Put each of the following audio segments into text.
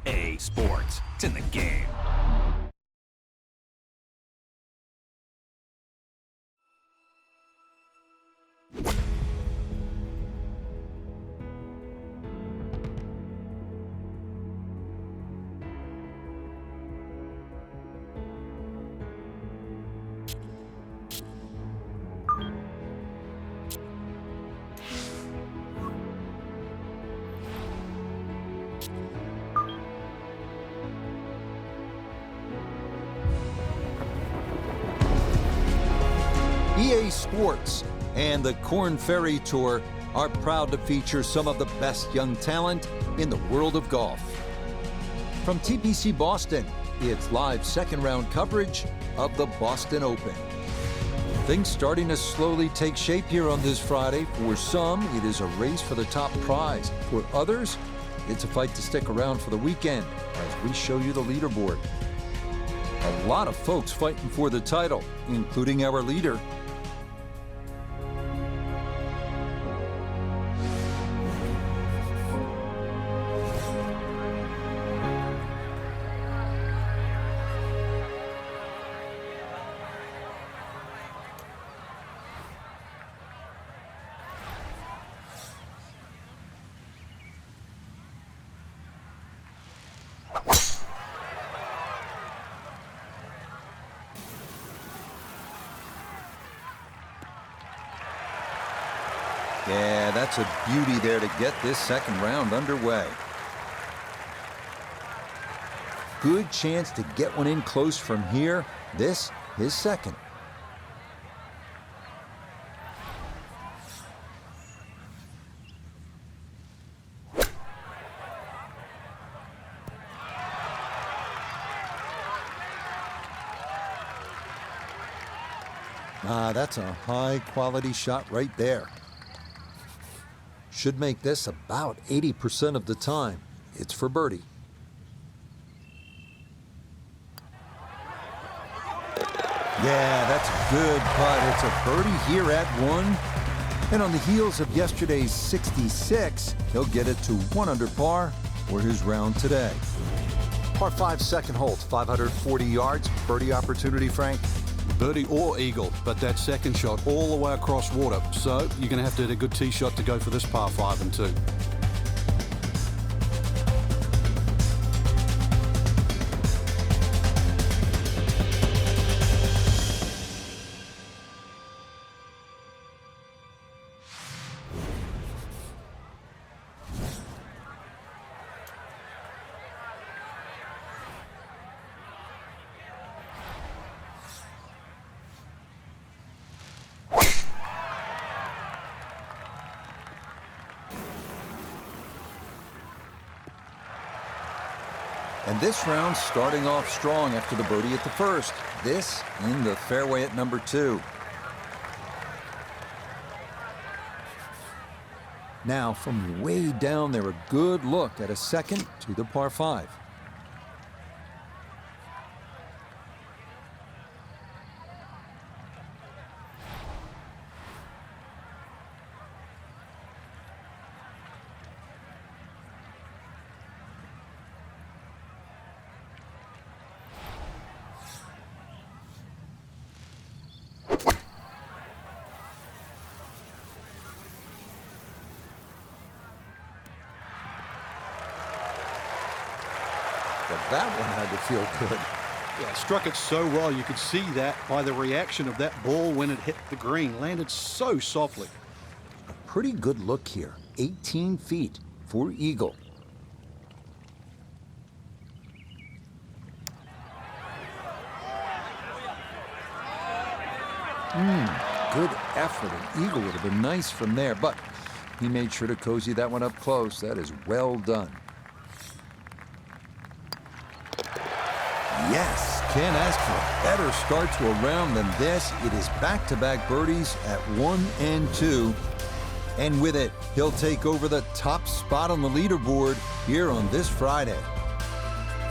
A Sports. It's in the game. EA Sports and the Korn Ferry Tour are proud to feature some of the best young talent in the world of golf. From TPC Boston, it's live second-round coverage of the Boston Open. Things starting to slowly take shape here on this Friday. For some, it is a race for the top prize. For others, it's a fight to stick around for the weekend as we show you the leaderboard. A lot of folks fighting for the title, including our leader. Yeah, that's a beauty there to get this second round underway. Good chance to get one in close from here. This, his second. That's a high-quality shot right there. Should make this about 80% of the time. It's for birdie. Yeah, that's a good putt. It's a birdie here at 1. And on the heels of yesterday's 66, he'll get it to 1 under par for his round today. Par 5 second hole, 540 yards. Birdie opportunity, Frank? Birdie or eagle, but that second shot all the way across water. So you're going to have to hit a good tee shot to go for this par 5 and 2. And this round starting off strong after the birdie at the first. This in the fairway at number 2. Now from way down there, a good look at a second to the par 5. That one had to feel good. Yeah, struck it so well. You could see that by the reaction of that ball when it hit the green. Landed so softly. A pretty good look here. 18 feet for eagle. Good effort. An eagle would have been nice from there, but he made sure to cozy that one up close. That is well done. Yes, can't ask for a better start to a round than this. It is back-to-back birdies at 1 and 2. And with it, he'll take over the top spot on the leaderboard here on this Friday.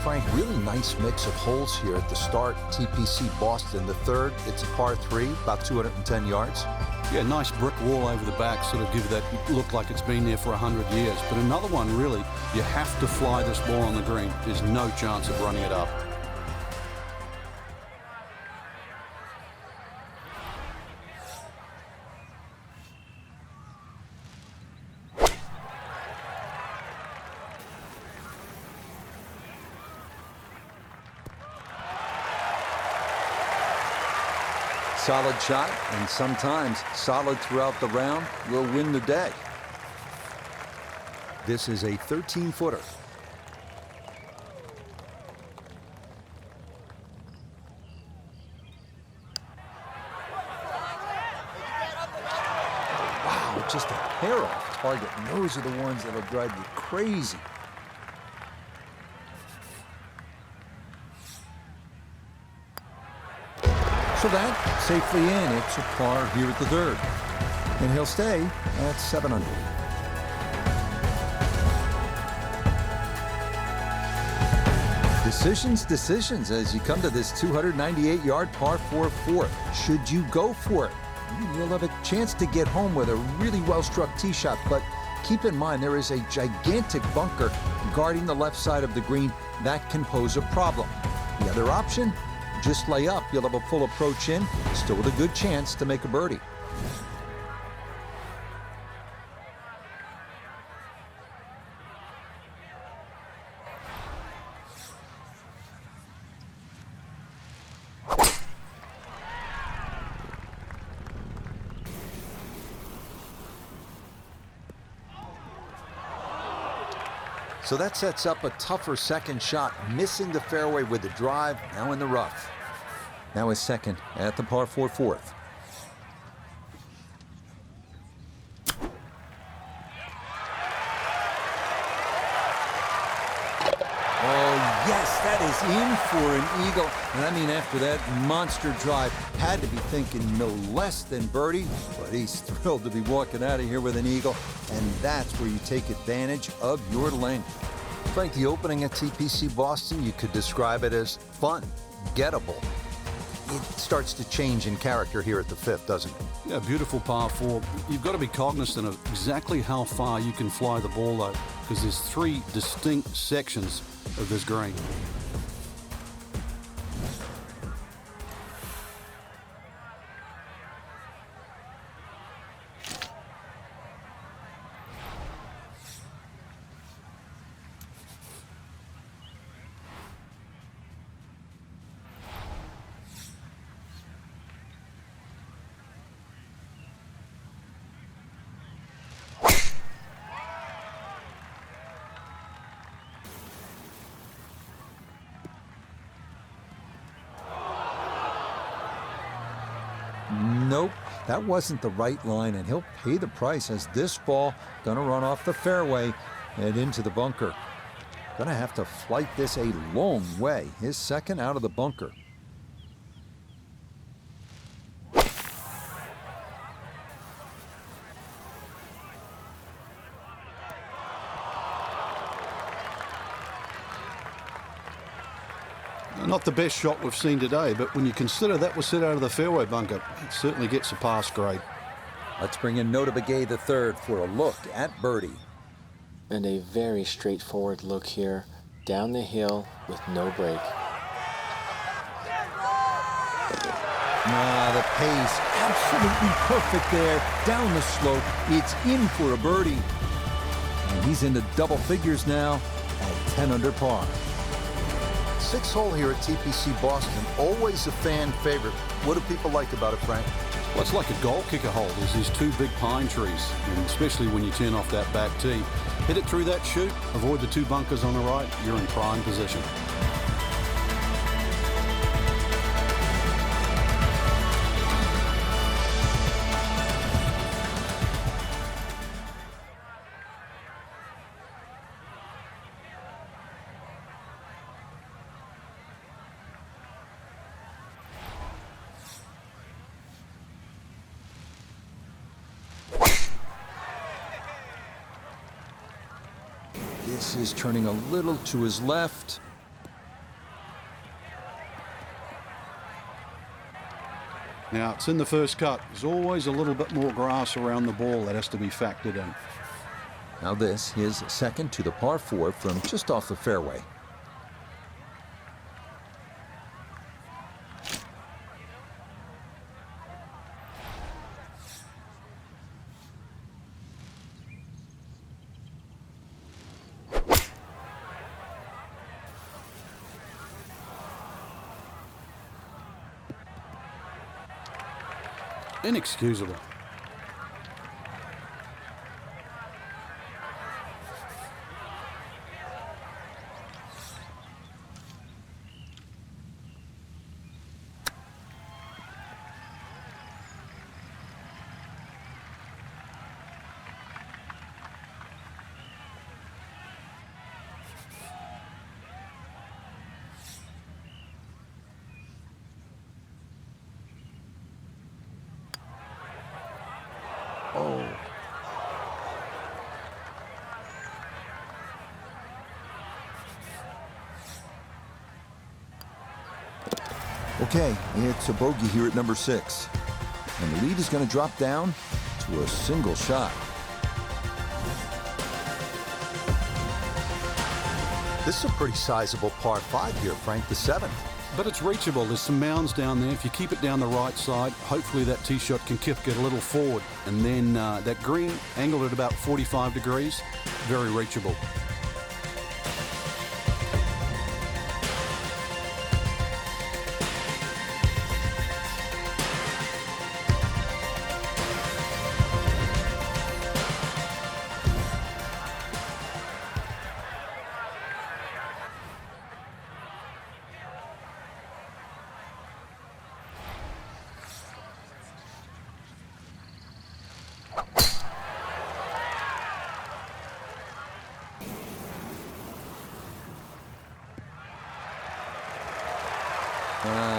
Frank, really nice mix of holes here at the start. TPC Boston, the third. It's a par 3, about 210 yards. Yeah, nice brick wall over the back, sort of give that look like it's been there for 100 years. But another one, really, you have to fly this ball on the green. There's no chance of running it up. Solid shot, and sometimes solid throughout the round, will win the day. This is a 13-footer. Wow, just a hair off target, and those are the ones that'll drive you crazy. So that safely in. It's a par here at the third. And he'll stay at 7 under. Decisions as you come to this 298-yard par 4 fourth. Should you go for it? You'll have a chance to get home with a really well-struck tee shot, but keep in mind there is a gigantic bunker guarding the left side of the green. That can pose a problem. The other option? Just lay up. You'll have a full approach in, still with a good chance to make a birdie. So that sets up a tougher second shot, missing the fairway with the drive, now in the rough. Now his second at the par 4 fourth. Oh, yes, that is in for an eagle. And I mean, after that monster drive, had to be thinking no less than birdie, but he's thrilled to be walking out of here with an eagle, and that's where you take advantage of your length. Frank, the opening at TPC Boston, you could describe it as fun, gettable. It starts to change in character here at the fifth, doesn't it? Yeah, beautiful par 4. You've got to be cognizant of exactly how far you can fly the ball, though, because there's 3 distinct sections of this green. Nope, that wasn't the right line, and he'll pay the price as this ball gonna run off the fairway and into the bunker. Gonna have to flight this a long way. His second out of the bunker. Not the best shot we've seen today, but when you consider that was set out of the fairway bunker, it certainly gets a pass grade. Let's bring in Norton the third for a look at birdie. And a very straightforward look here, down the hill with no break. The pace, absolutely perfect there. Down the slope, it's in for a birdie. And he's into double figures now at 10 under par. 6th hole here at TPC Boston, always a fan favorite. What do people like about it, Frank? Well, it's like a goal kicker hole. There's these 2 big pine trees, and especially when you turn off that back tee. Hit it through that chute, avoid the 2 bunkers on the right, you're in prime position. This is turning a little to his left. Now, it's in the first cut. There's always a little bit more grass around the ball that has to be factored in. Now this, his second to the par 4 from just off the fairway. Inexcusable. Oh. Okay, it's a bogey here at number 6. And the lead is going to drop down to a single shot. This is a pretty sizable par 5 here, Frank, the 7th. But it's reachable. There's some mounds down there. If you keep it down the right side, hopefully that tee shot can kick it a little forward. And then that green angled at about 45 degrees, very reachable.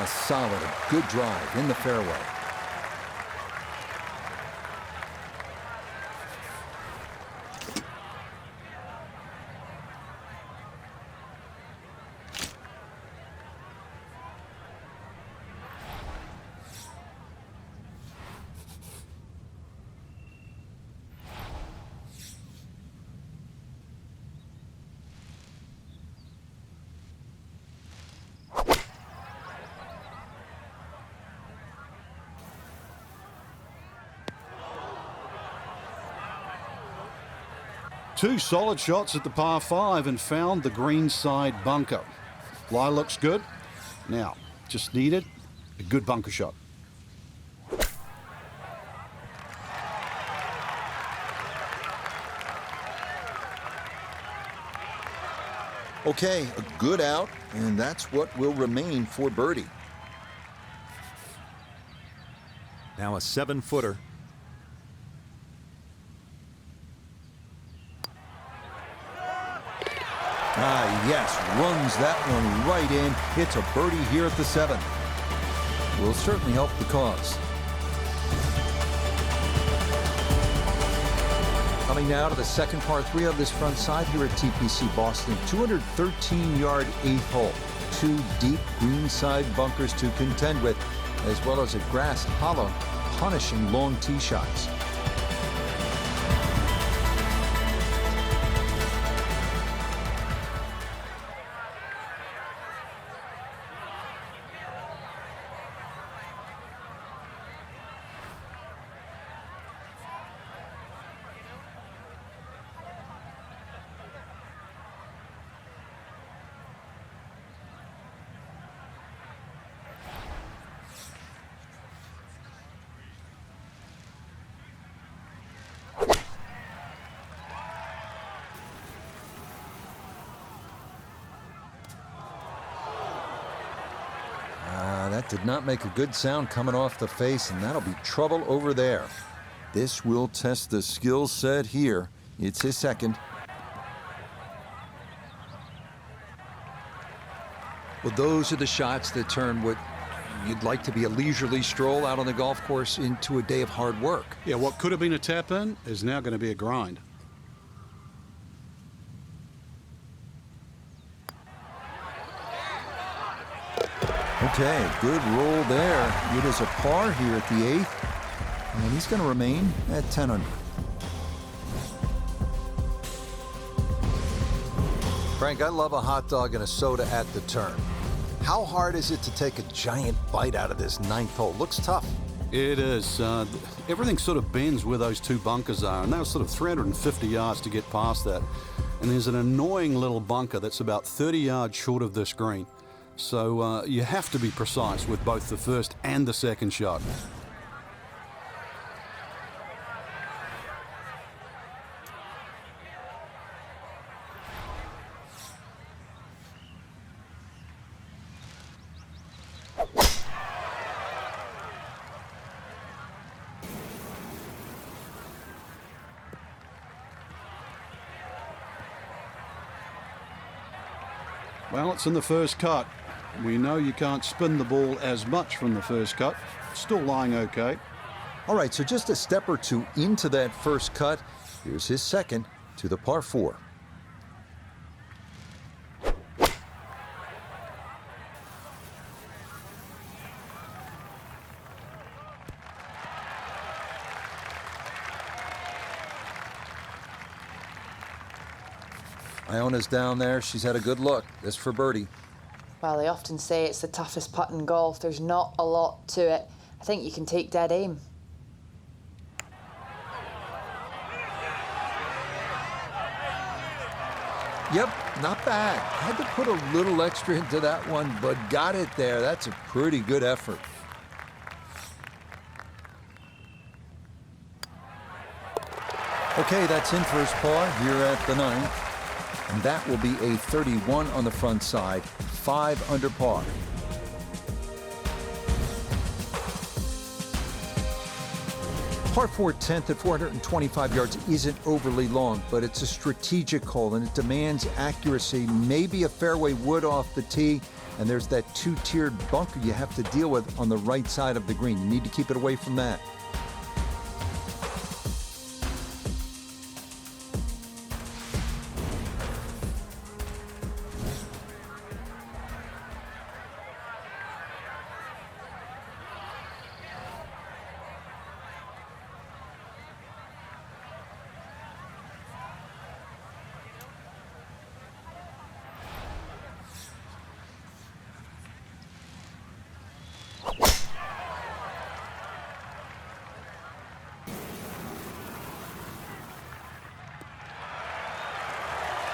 Solid, good drive in the fairway. Two solid shots at the par 5 and found the green side bunker. Lie looks good. Now, just needed a good bunker shot. Okay, a good out, and that's what will remain for birdie. Now a 7-footer. Yes, runs that one right in. It's a birdie here at the 7th. Will certainly help the cause. Coming now to the second par 3 of this front side here at TPC Boston. 213-yard 8th hole. 2 deep greenside bunkers to contend with, as well as a grass hollow, punishing long tee shots. That did not make a good sound coming off the face, and that'll be trouble over there. This will test the skill set here. It's his second. Well, those are the shots that turn what you'd like to be a leisurely stroll out on the golf course into a day of hard work. Yeah, what could have been a tap-in is now going to be a grind. Okay, good roll there. It is a par here at the 8th, and he's going to remain at 10 under. Frank, I love a hot dog and a soda at the turn. How hard is it to take a giant bite out of this 9th hole? Looks tough. It is. Everything sort of bends where those two bunkers are, and they're sort of 350 yards to get past that. And there's an annoying little bunker that's about 30 yards short of this green. So you have to be precise with both the first and the second shot. Well, it's in the first cut. We know you can't spin the ball as much from the first cut. Still lying okay. All right, so just a step or two into that first cut. Here's his second to the par 4. Iona's down there. She's had a good look. This for birdie. Well, they often say it's the toughest putt in golf. There's not a lot to it. I think you can take dead aim. Yep, not bad. Had to put a little extra into that one, but got it there. That's a pretty good effort. Okay, that's in for his par here at the 9th. And that will be a 31 on the front side, 5 under par. Par 4 10th at 425 yards isn't overly long, but it's a strategic hole and it demands accuracy, maybe a fairway wood off the tee, and there's that 2-tiered bunker you have to deal with on the right side of the green. You need to keep it away from that.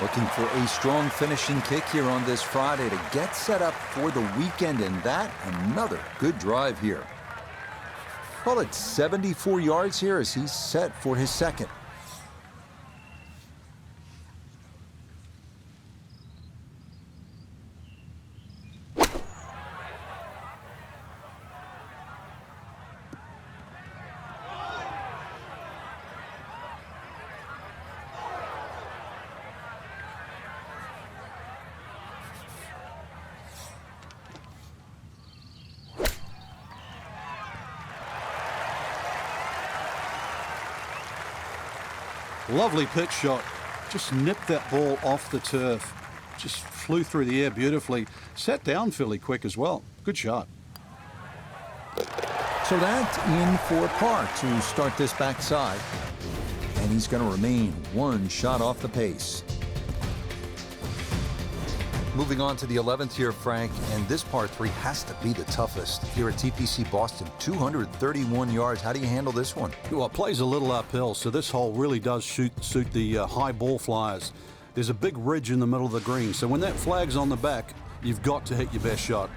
Looking for a strong finishing kick here on this Friday to get set up for the weekend, and that another good drive here. Well, it's 74 yards here as he's set for his second. Lovely pitch shot. Just nipped that ball off the turf. Just flew through the air beautifully. Sat down fairly quick as well. Good shot. So that's in for par to start this backside. And he's going to remain one shot off the pace. Moving on to the 11th here, Frank, and this par 3 has to be the toughest here at TPC Boston. 231 yards. How do you handle this one? Well, it plays a little uphill, so this hole really does suit the high ball flyers. There's a big ridge in the middle of the green, so when that flag's on the back, you've got to hit your best shot.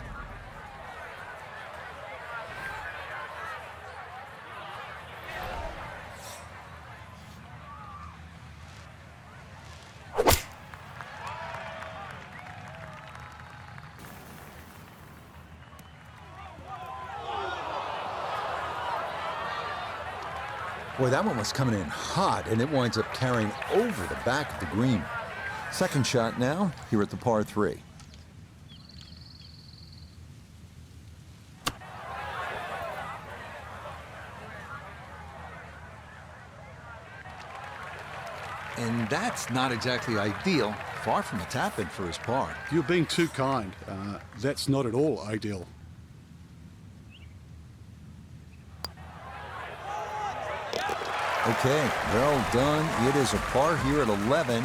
Boy, that one was coming in hot, and it winds up carrying over the back of the green. Second shot now here at the par 3. And that's not exactly ideal. Far from a tap-in for his par. You're being too kind. That's not at all ideal. Okay, well done. It is a par here at 11,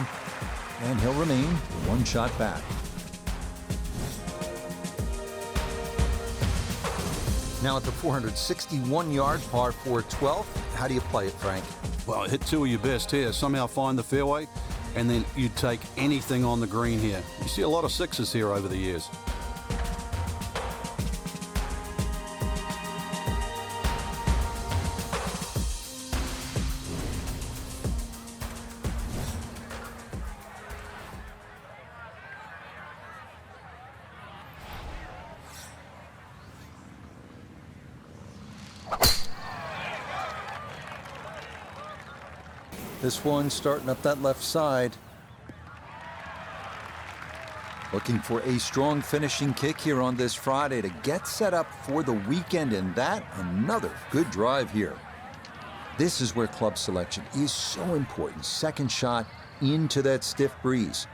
and he'll remain one shot back. Now at the 461-yard par 4 12th, how do you play it, Frank? Well, hit two of your best here. Somehow find the fairway, and then you take anything on the green here. You see a lot of sixes here over the years. This one starting up that left side. Looking for a strong finishing kick here on this Friday to get set up for the weekend, and that another good drive here. This is where club selection is so important. Second shot into that stiff breeze.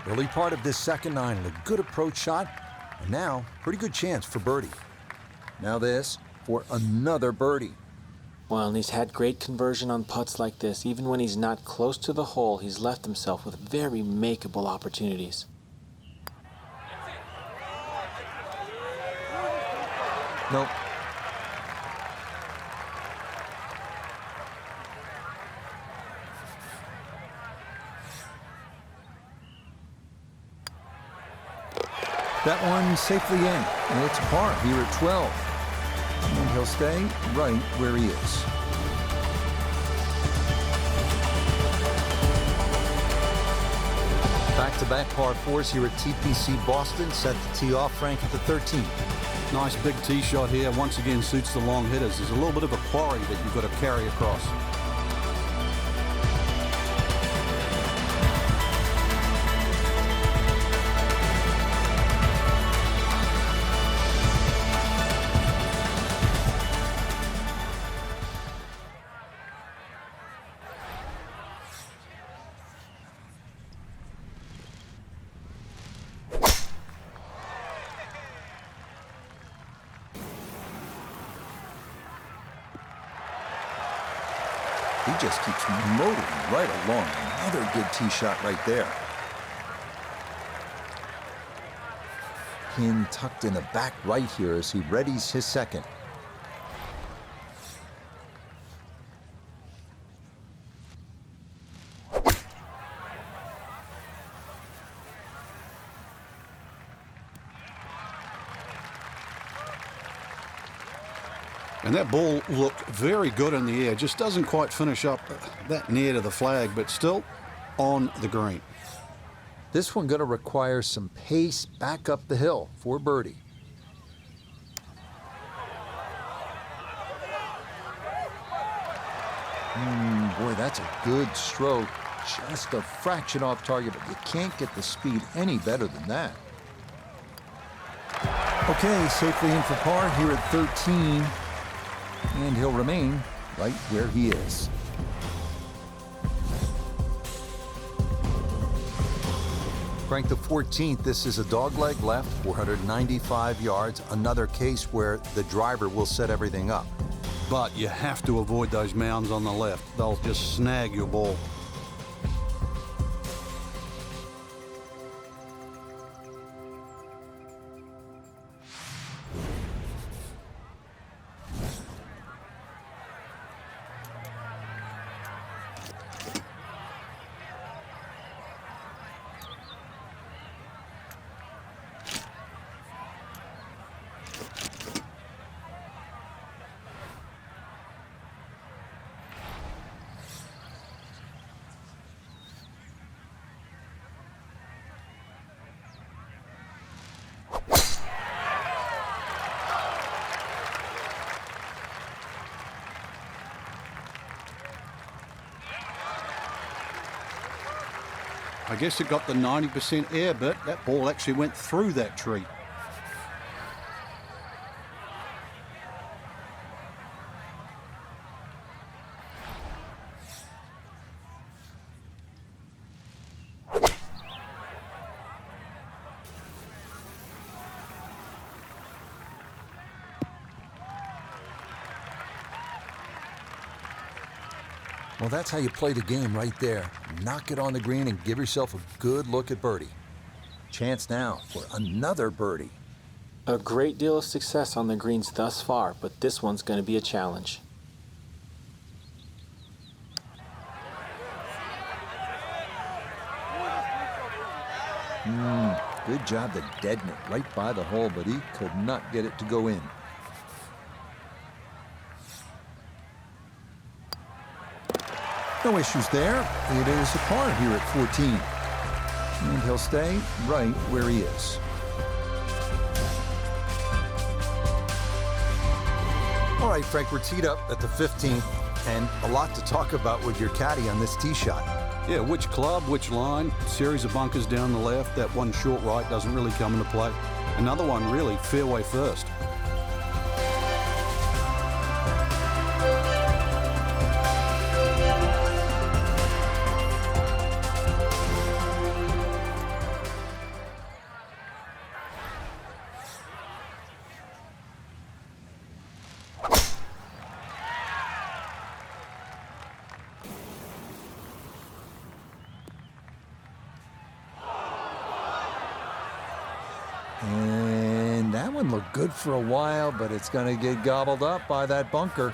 Early part of this second nine and a good approach shot, and now pretty good chance for birdie. Now this for another birdie. Well, and he's had great conversion on putts like this. Even when he's not close to the hole, he's left himself with very makeable opportunities. Nope. That one safely in, and it's par here at 12. And he'll stay right where he is. Back-to-back par fours here at TPC Boston, set to tee off, Frank, at the 13th. Nice big tee shot here. Once again, suits the long hitters. There's a little bit of a quarry that you've got to carry across. He just keeps motoring right along. Another good tee shot right there. Pin tucked in the back right here as he readies his second. And that ball looked very good in the air. Just doesn't quite finish up that near to the flag, but still on the green. This one going to require some pace back up the hill for birdie. Boy, that's a good stroke. Just a fraction off target, but you can't get the speed any better than that. Okay, safely in for par here at 13. And he'll remain right where he is. Frank, the 14th, this is a dogleg left, 495 yards. Another case where the driver will set everything up. But you have to avoid those mounds on the left. They'll just snag your ball. I guess it got the 90% air bit. That ball actually went through that tree. Well, that's how you play the game right there. Knock it on the green and give yourself a good look at birdie. Chance now for another birdie. A great deal of success on the greens thus far, but this one's going to be a challenge. Good job to deaden it right by the hole, but he could not get it to go in. No issues there. It is a par here at 14. And he'll stay right where he is. All right, Frank, we're teed up at the 15th, and a lot to talk about with your caddy on this tee shot. Yeah, which club, which line, series of bunkers down the left, that one short right doesn't really come into play. Another one really, fairway first. And that one looked good for a while, but it's going to get gobbled up by that bunker.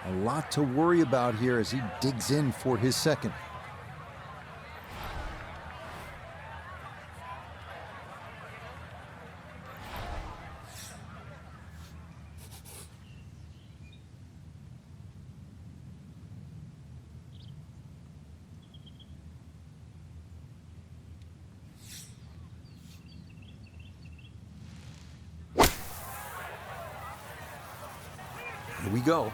A lot to worry about here as he digs in for his second. Here we go.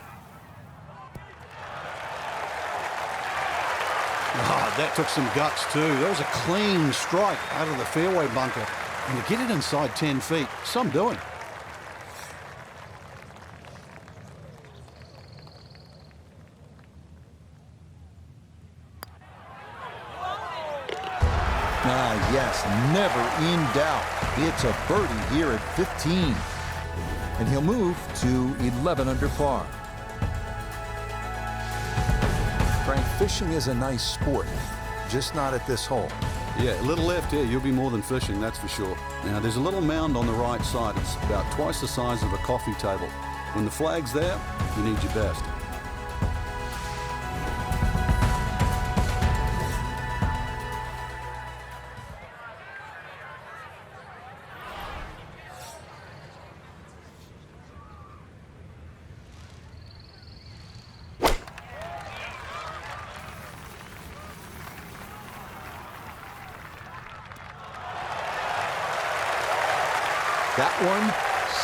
Ah, that took some guts too. That was a clean strike out of the fairway bunker. And to get it inside 10 feet, some doing. Ah, yes, never in doubt. It's a birdie here at 15. And he'll move to 11 under par. Frank, fishing is a nice sport, just not at this hole. Yeah, a little left here, you'll be more than fishing, that's for sure. Now, there's a little mound on the right side. It's about twice the size of a coffee table. When the flag's there, you need your best. That one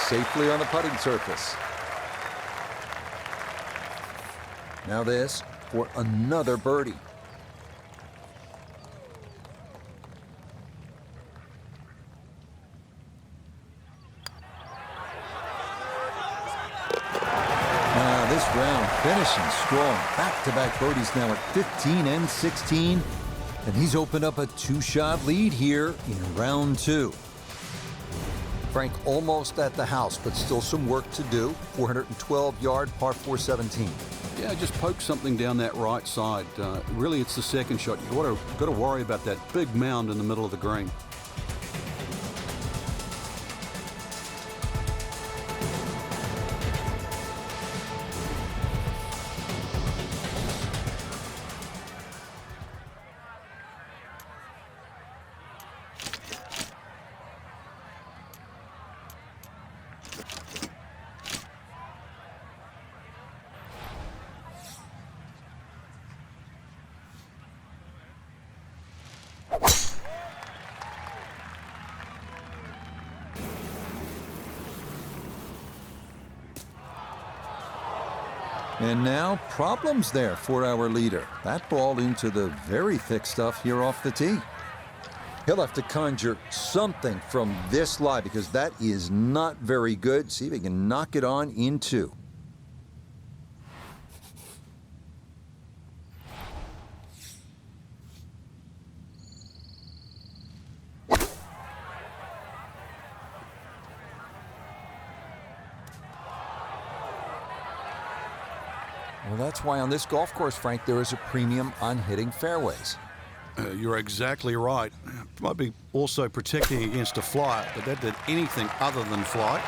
safely on the putting surface. Now this for another birdie. Now this round finishing strong. Back-to-back birdies now at 15 and 16. And he's opened up a two-shot lead here in round two. Frank almost at the house, but still some work to do. 412-yard par 417. Yeah, just poke something down that right side. Really, it's the second shot. You've got to worry about that big mound in the middle of the green. And now problems there for our leader. That ball into the very thick stuff here off the tee. He'll have to conjure something from this lie because that is not very good. See if he can knock it on in two. Well, that's why on this golf course, Frank, there is a premium on hitting fairways. You're exactly right. Might be also protecting against a flight, but that did anything other than flight.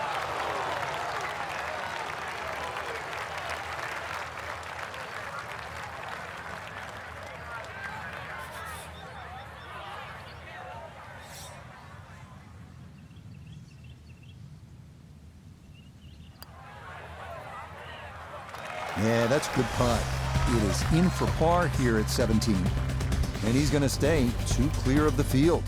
Yeah, that's a good putt. It is in for par here at 17. And he's going to stay 2 clear of the field.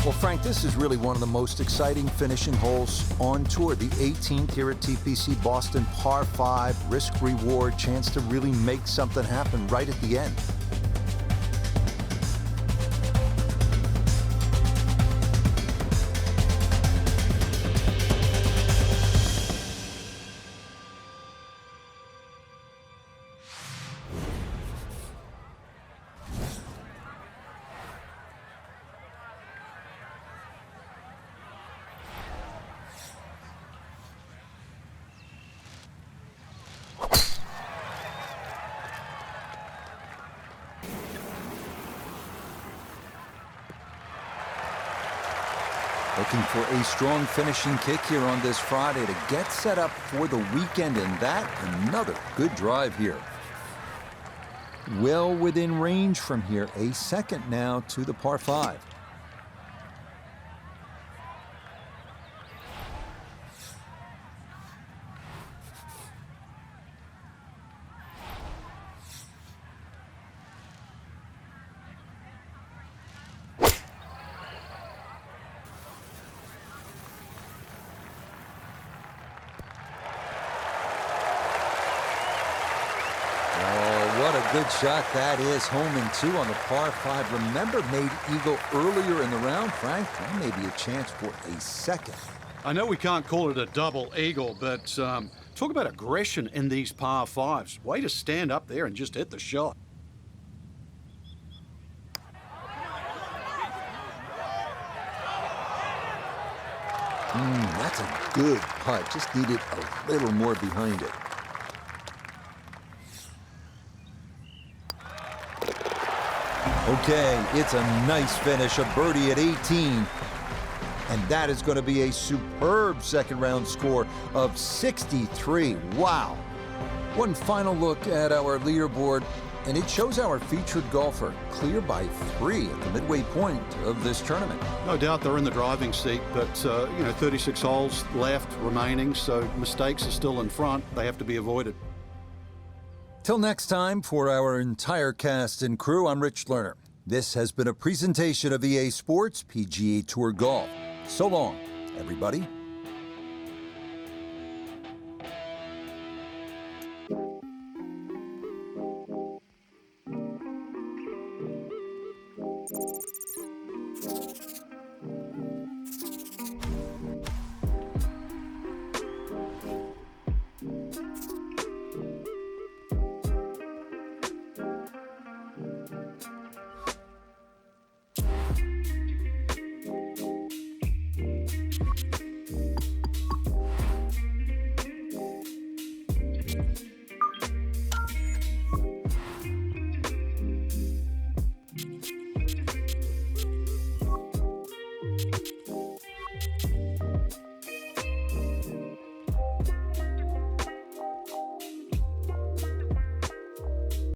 Well, Frank, this is really one of the most exciting finishing holes on tour. The 18th here at TPC Boston, par 5, risk-reward, chance to really make something happen right at the end. Looking for a strong finishing kick here on this Friday to get set up for the weekend, and that another good drive here. Well within range from here. A second now to the par 5. What a good shot that is. Home in 2 on the par 5. Remember, made eagle earlier in the round, Frank. That may be a chance for a second. I know we can't call it a double eagle, but talk about aggression in these par 5s. Way to stand up there and just hit the shot. That's a good putt. Just needed a little more behind it. Okay, it's a nice finish, a birdie at 18. And that is going to be a superb second round score of 63. Wow. One final look at our leaderboard, and it shows our featured golfer clear by 3 at the midway point of this tournament. No doubt they're in the driving seat, but 36 holes left remaining, so mistakes are still in front. They have to be avoided. Till next time, for our entire cast and crew, I'm Rich Lerner. This has been a presentation of EA Sports PGA Tour Golf. So long, everybody.